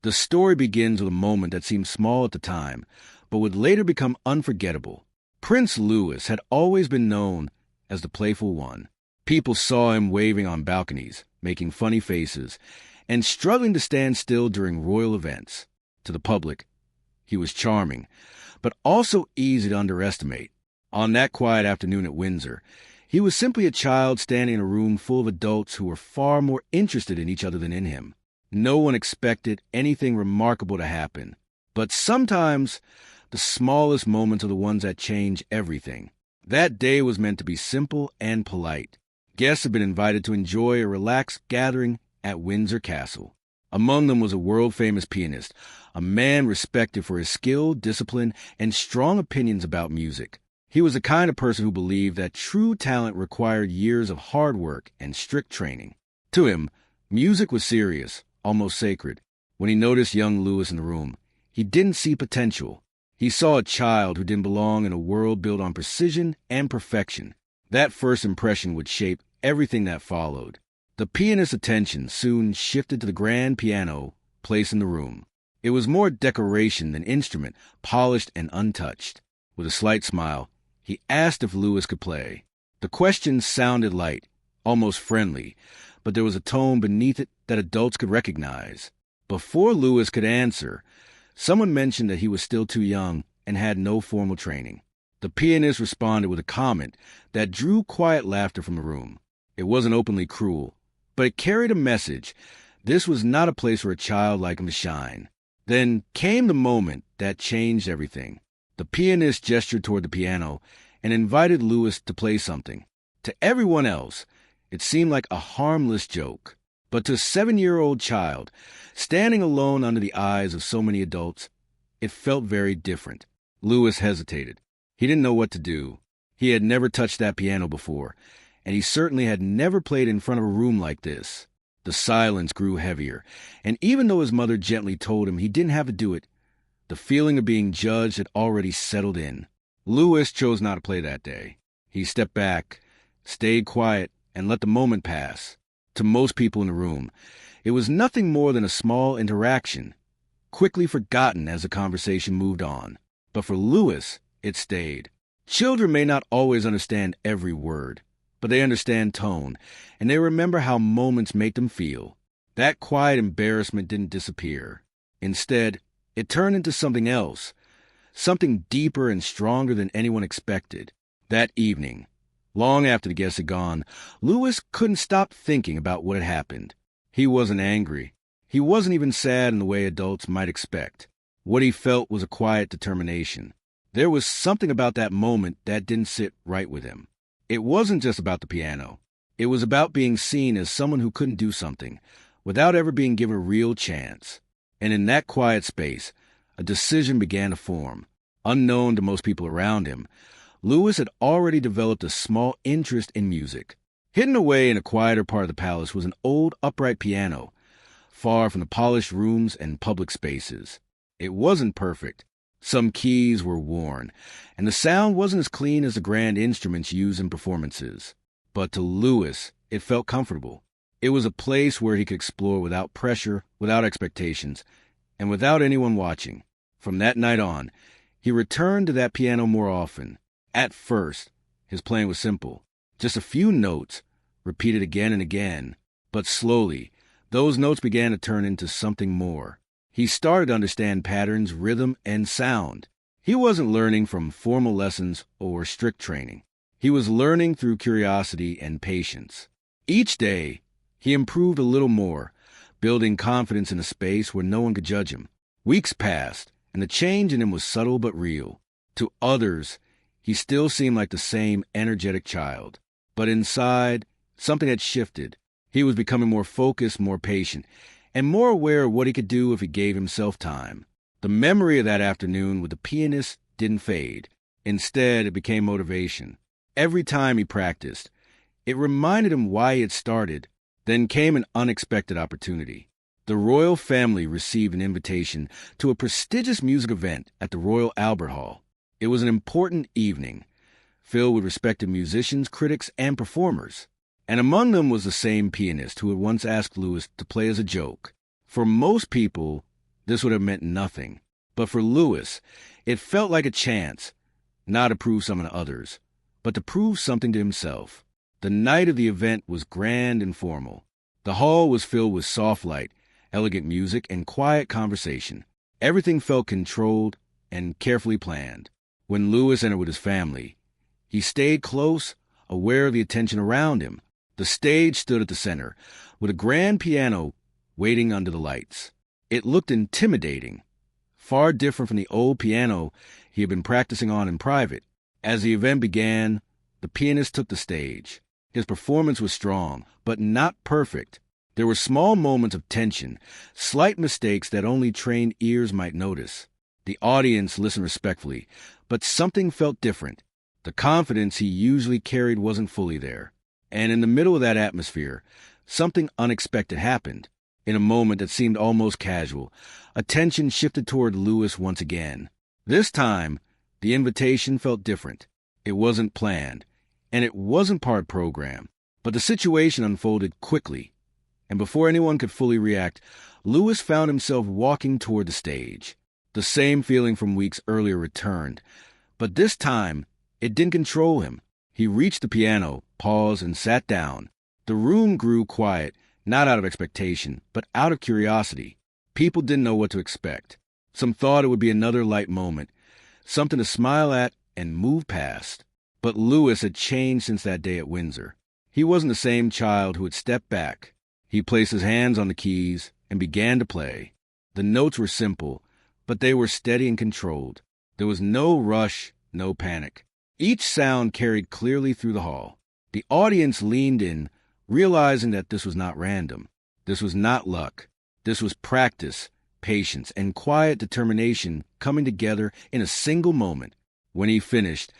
The story begins with a moment that seemed small at the time, but would later become unforgettable. Prince Louis had always been known as the playful one. People saw him waving on balconies, making funny faces, and struggling to stand still during royal events. To the public, he was charming, but also easy to underestimate. On that quiet afternoon at Windsor, he was simply a child standing in a room full of adults who were far more interested in each other than in him. No one expected anything remarkable to happen, but sometimes the smallest moments are the ones that change everything. That day was meant to be simple and polite. Guests had been invited to enjoy a relaxed gathering at Windsor Castle. Among them was a world-famous pianist, a man respected for his skill, discipline, and strong opinions about music. He was the kind of person who believed that true talent required years of hard work and strict training. To him, music was serious, almost sacred. When he noticed young Louis in the room, he didn't see potential. He saw a child who didn't belong in a world built on precision and perfection. That first impression would shape everything that followed. The pianist's attention soon shifted to the grand piano placed in the room. It was more decoration than instrument, polished and untouched. With a slight smile, he asked if Louis could play. The question sounded light, almost friendly, but there was a tone beneath it that adults could recognize. Before Louis could answer, someone mentioned that he was still too young and had no formal training. The pianist responded with a comment that drew quiet laughter from the room. It wasn't openly cruel, but it carried a message. This was not a place for a child like him to shine. Then came the moment that changed everything. The pianist gestured toward the piano and invited Louis to play something. To everyone else, it seemed like a harmless joke. But to a 7-year-old child, standing alone under the eyes of so many adults, it felt very different. Louis hesitated. He didn't know what to do. He had never touched that piano before, and he certainly had never played in front of a room like this. The silence grew heavier, and even though his mother gently told him he didn't have to do it, the feeling of being judged had already settled in. Louis chose not to play that day. He stepped back, stayed quiet, and let the moment pass. To most people in the room, it was nothing more than a small interaction, quickly forgotten as the conversation moved on. But for Louis, it stayed. Children may not always understand every word, but they understand tone, and they remember how moments make them feel. That quiet embarrassment didn't disappear. Instead, it turned into something else, something deeper and stronger than anyone expected. That evening, long after the guests had gone, Louis couldn't stop thinking about what had happened. He wasn't angry. He wasn't even sad in the way adults might expect. What he felt was a quiet determination. There was something about that moment that didn't sit right with him. It wasn't just about the piano. It was about being seen as someone who couldn't do something, without ever being given a real chance. And in that quiet space, a decision began to form. Unknown to most people around him, Louis had already developed a small interest in music. Hidden away in a quieter part of the palace was an old upright piano, far from the polished rooms and public spaces. It wasn't perfect. Some keys were worn, and the sound wasn't as clean as the grand instruments used in performances. But to Louis, it felt comfortable. It was a place where he could explore without pressure, without expectations, and without anyone watching. From that night on, he returned to that piano more often. At first, his playing was simple, just a few notes, repeated again and again. But slowly, those notes began to turn into something more. He started to understand patterns, rhythm, and sound. He wasn't learning from formal lessons or strict training. He was learning through curiosity and patience. Each day, he improved a little more, building confidence in a space where no one could judge him. Weeks passed, and the change in him was subtle but real. To others, he still seemed like the same energetic child. But inside, something had shifted. He was becoming more focused, more patient, and more aware of what he could do if he gave himself time. The memory of that afternoon with the pianist didn't fade. Instead, it became motivation. Every time he practiced, it reminded him why he had started. Then came an unexpected opportunity. The royal family received an invitation to a prestigious music event at the Royal Albert Hall. It was an important evening, filled with respected musicians, critics, and performers. And among them was the same pianist who had once asked Louis to play as a joke. For most people, this would have meant nothing. But for Louis, it felt like a chance, not to prove something to others, but to prove something to himself. The night of the event was grand and formal. The hall was filled with soft light, elegant music, and quiet conversation. Everything felt controlled and carefully planned. When Louis entered with his family, he stayed close, aware of the attention around him. The stage stood at the center, with a grand piano waiting under the lights. It looked intimidating, far different from the old piano he had been practicing on in private. As the event began, the pianist took the stage. His performance was strong, but not perfect. There were small moments of tension, slight mistakes that only trained ears might notice. The audience listened respectfully, but something felt different. The confidence he usually carried wasn't fully there. And in the middle of that atmosphere, something unexpected happened. In a moment that seemed almost casual, attention shifted toward Louis once again. This time, the invitation felt different. It wasn't planned, and it wasn't part program. But the situation unfolded quickly, and before anyone could fully react, Louis found himself walking toward the stage. The same feeling from weeks earlier returned, but this time, it didn't control him. He reached the piano, paused, and sat down. The room grew quiet, not out of expectation, but out of curiosity. People didn't know what to expect. Some thought it would be another light moment, something to smile at and move past. But Louis had changed since that day at Windsor. He wasn't the same child who had stepped back. He placed his hands on the keys and began to play. The notes were simple, but they were steady and controlled. There was no rush, no panic. Each sound carried clearly through the hall. The audience leaned in, realizing that this was not random. This was not luck. This was practice, patience, and quiet determination coming together in a single moment. When he finished,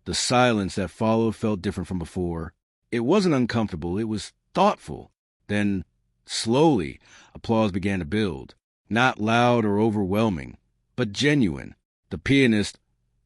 the silence that followed felt different from before. It wasn't uncomfortable, it was thoughtful. Then, slowly, applause began to build. Not loud or overwhelming, but genuine. The pianist,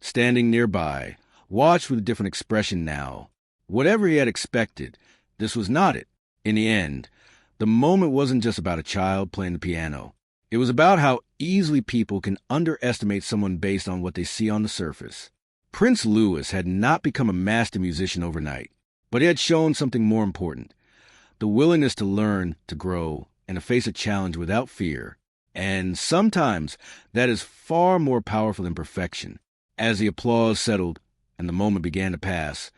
standing nearby, watched with a different expression now. Whatever he had expected, this was not it. In the end, the moment wasn't just about a child playing the piano. It was about how easily people can underestimate someone based on what they see on the surface. Prince Louis had not become a master musician overnight, but he had shown something more important: the willingness to learn, to grow, and to face a challenge without fear. And sometimes that is far more powerful than perfection. As the applause settled and the moment began to pass,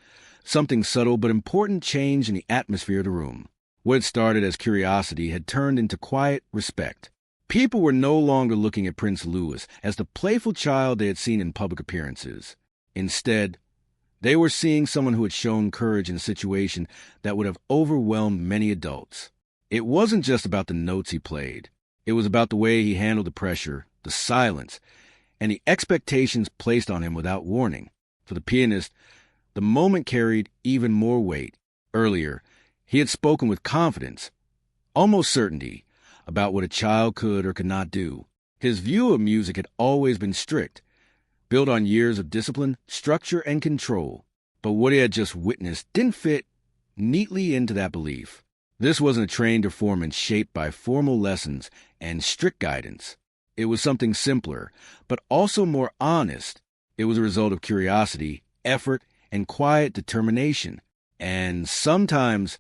something subtle but important changed in the atmosphere of the room. What had started as curiosity had turned into quiet respect. People were no longer looking at Prince Louis as the playful child they had seen in public appearances. Instead, they were seeing someone who had shown courage in a situation that would have overwhelmed many adults. It wasn't just about the notes he played. It was about the way he handled the pressure, the silence, and the expectations placed on him without warning. For the pianist, the moment carried even more weight. Earlier, he had spoken with confidence, almost certainty, about what a child could or could not do. His view of music had always been strict, built on years of discipline, structure, and control. But what he had just witnessed didn't fit neatly into that belief. This wasn't a trained performance shaped by formal lessons and strict guidance. It was something simpler, but also more honest. It was a result of curiosity, effort, and quiet determination. And sometimes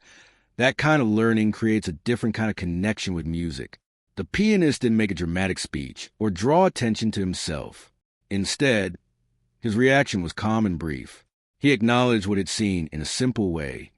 that kind of learning creates a different kind of connection with music. The pianist didn't make a dramatic speech or draw attention to himself. Instead, his reaction was calm and brief. He acknowledged what he'd seen in a simple way,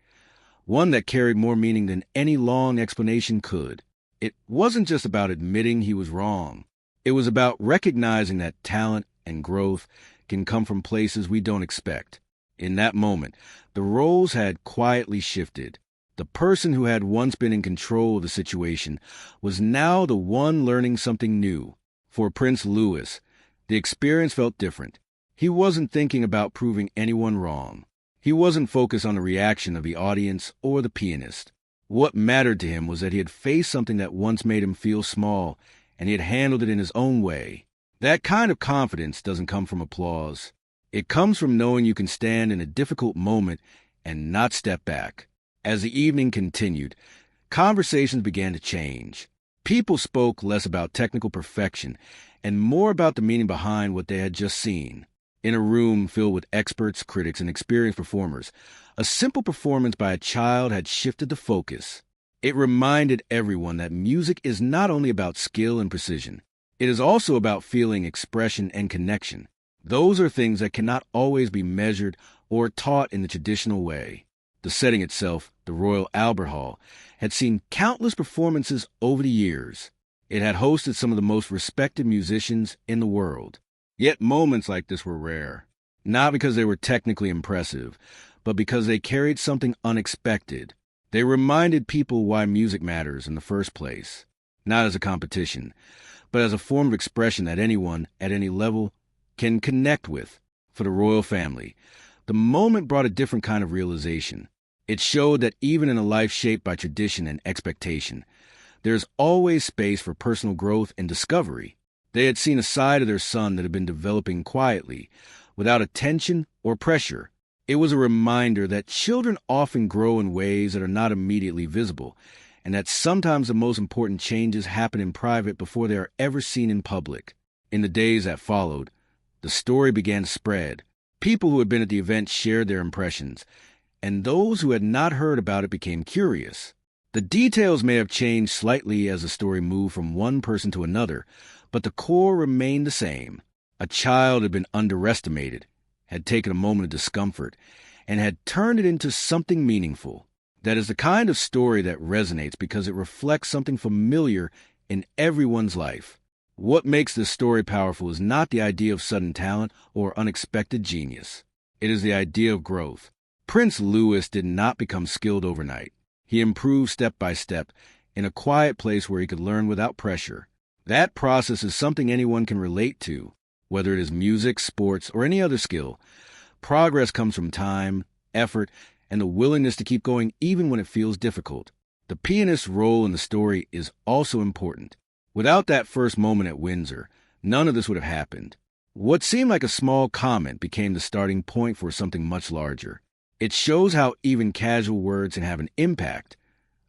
one that carried more meaning than any long explanation could. It wasn't just about admitting he was wrong. It was about recognizing that talent and growth can come from places we don't expect. In that moment, the roles had quietly shifted. The person who had once been in control of the situation was now the one learning something new. For Prince Louis, the experience felt different. He wasn't thinking about proving anyone wrong. He wasn't focused on the reaction of the audience or the pianist. What mattered to him was that he had faced something that once made him feel small, and he had handled it in his own way. That kind of confidence doesn't come from applause. It comes from knowing you can stand in a difficult moment and not step back. As the evening continued, conversations began to change. People spoke less about technical perfection and more about the meaning behind what they had just seen. In a room filled with experts, critics, and experienced performers, a simple performance by a child had shifted the focus. It reminded everyone that music is not only about skill and precision. It is also about feeling, expression, and connection. Those are things that cannot always be measured or taught in the traditional way. The setting itself, the Royal Albert Hall, had seen countless performances over the years. It had hosted some of the most respected musicians in the world. Yet moments like this were rare, not because they were technically impressive, but because they carried something unexpected. They reminded people why music matters in the first place, not as a competition, but as a form of expression that anyone, at any level, can connect with. For the royal family, the moment brought a different kind of realization. It showed that even in a life shaped by tradition and expectation, there's always space for personal growth and discovery. They had seen a side of their son that had been developing quietly, without attention or pressure. It was a reminder that children often grow in ways that are not immediately visible, and that sometimes the most important changes happen in private before they are ever seen in public. In the days that followed, the story began to spread. People who had been at the event shared their impressions, and those who had not heard about it became curious. The details may have changed slightly as the story moved from one person to another, but the core remained the same. A child had been underestimated, had taken a moment of discomfort, and had turned it into something meaningful. That is the kind of story that resonates because it reflects something familiar in everyone's life. What makes this story powerful is not the idea of sudden talent or unexpected genius. It is the idea of growth. Prince Louis did not become skilled overnight. He improved step by step in a quiet place where he could learn without pressure. That process is something anyone can relate to, whether it is music, sports, or any other skill. Progress comes from time, effort, and the willingness to keep going even when it feels difficult. The pianist's role in the story is also important. Without that first moment at Windsor, none of this would have happened. What seemed like a small comment became the starting point for something much larger. It shows how even casual words can have an impact,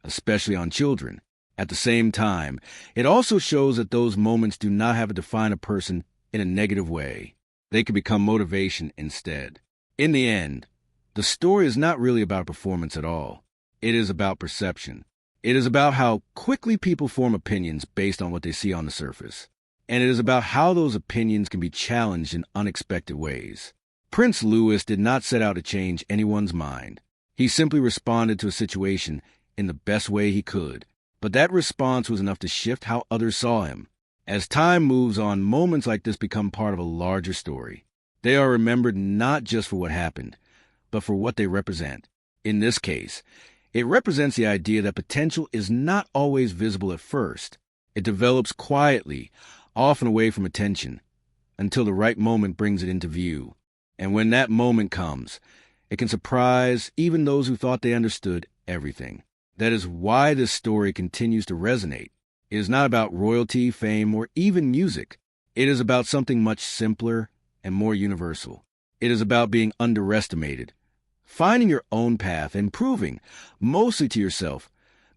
especially on children. At the same time, it also shows that those moments do not have to define a person in a negative way. They can become motivation instead. In the end, the story is not really about performance at all. It is about perception. It is about how quickly people form opinions based on what they see on the surface. And it is about how those opinions can be challenged in unexpected ways. Prince Louis did not set out to change anyone's mind. He simply responded to a situation in the best way he could. But that response was enough to shift how others saw him. As time moves on, moments like this become part of a larger story. They are remembered not just for what happened, but for what they represent. In this case, it represents the idea that potential is not always visible at first. It develops quietly, often away from attention, until the right moment brings it into view. And when that moment comes, it can surprise even those who thought they understood everything. That is why this story continues to resonate. It is not about royalty, fame, or even music. It is about something much simpler and more universal. It is about being underestimated, finding your own path, and proving, mostly to yourself,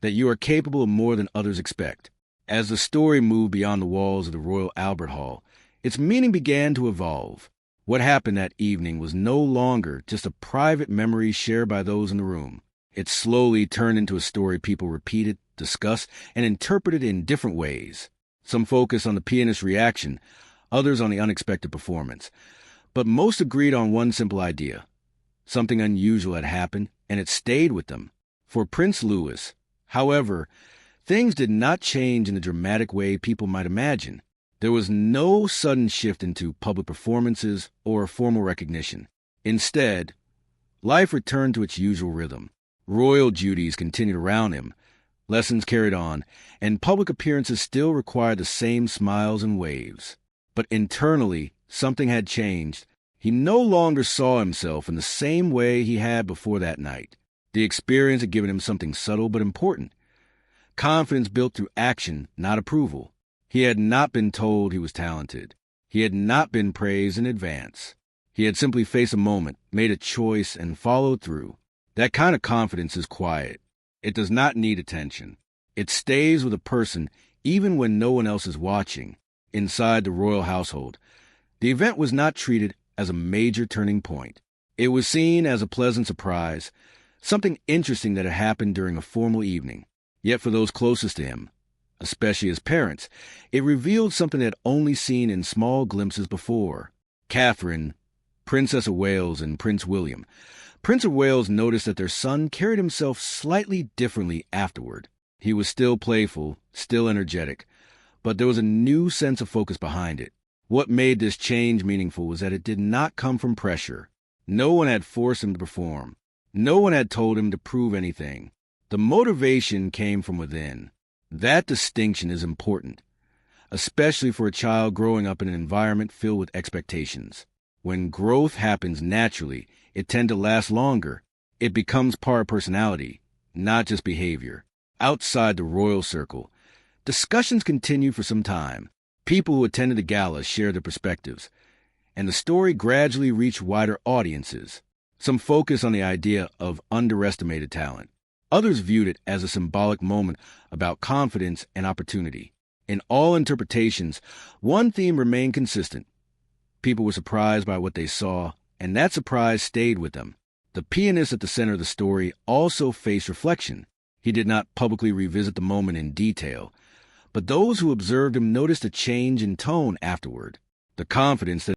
that you are capable of more than others expect. As the story moved beyond the walls of the Royal Albert Hall, its meaning began to evolve. What happened that evening was no longer just a private memory shared by those in the room. It slowly turned into a story people repeated, discussed, and interpreted in different ways. Some focused on the pianist's reaction, others on the unexpected performance. But most agreed on one simple idea. Something unusual had happened, and it stayed with them. For Prince Louis, however, things did not change in the dramatic way people might imagine. There was no sudden shift into public performances or formal recognition. Instead, life returned to its usual rhythm. Royal duties continued around him, lessons carried on, and public appearances still required the same smiles and waves. But internally, something had changed. He no longer saw himself in the same way he had before that night. The experience had given him something subtle but important. Confidence built through action, not approval. He had not been told he was talented. He had not been praised in advance. He had simply faced a moment, made a choice, and followed through. That kind of confidence is quiet. It does not need attention. It stays with a person even when no one else is watching, inside the royal household. The event was not treated as a major turning point. It was seen as a pleasant surprise, something interesting that had happened during a formal evening. Yet for those closest to him, especially his parents, it revealed something they had only seen in small glimpses before. Catherine, Princess of Wales, and Prince William. Prince of Wales noticed that their son carried himself slightly differently afterward. He was still playful, still energetic, but there was a new sense of focus behind it. What made this change meaningful was that it did not come from pressure. No one had forced him to perform. No one had told him to prove anything. The motivation came from within. That distinction is important, especially for a child growing up in an environment filled with expectations. When growth happens naturally, it tends to last longer. It becomes part of personality, not just behavior. Outside the royal circle, discussions continued for some time. People who attended the gala shared their perspectives, and the story gradually reached wider audiences. Some focused on the idea of underestimated talent. Others viewed it as a symbolic moment about confidence and opportunity. In all interpretations, one theme remained consistent. People were surprised by what they saw, and that surprise stayed with them. The pianist at the center of the story also faced reflection. He did not publicly revisit the moment in detail, but those who observed him noticed a change in tone afterward. The confidence that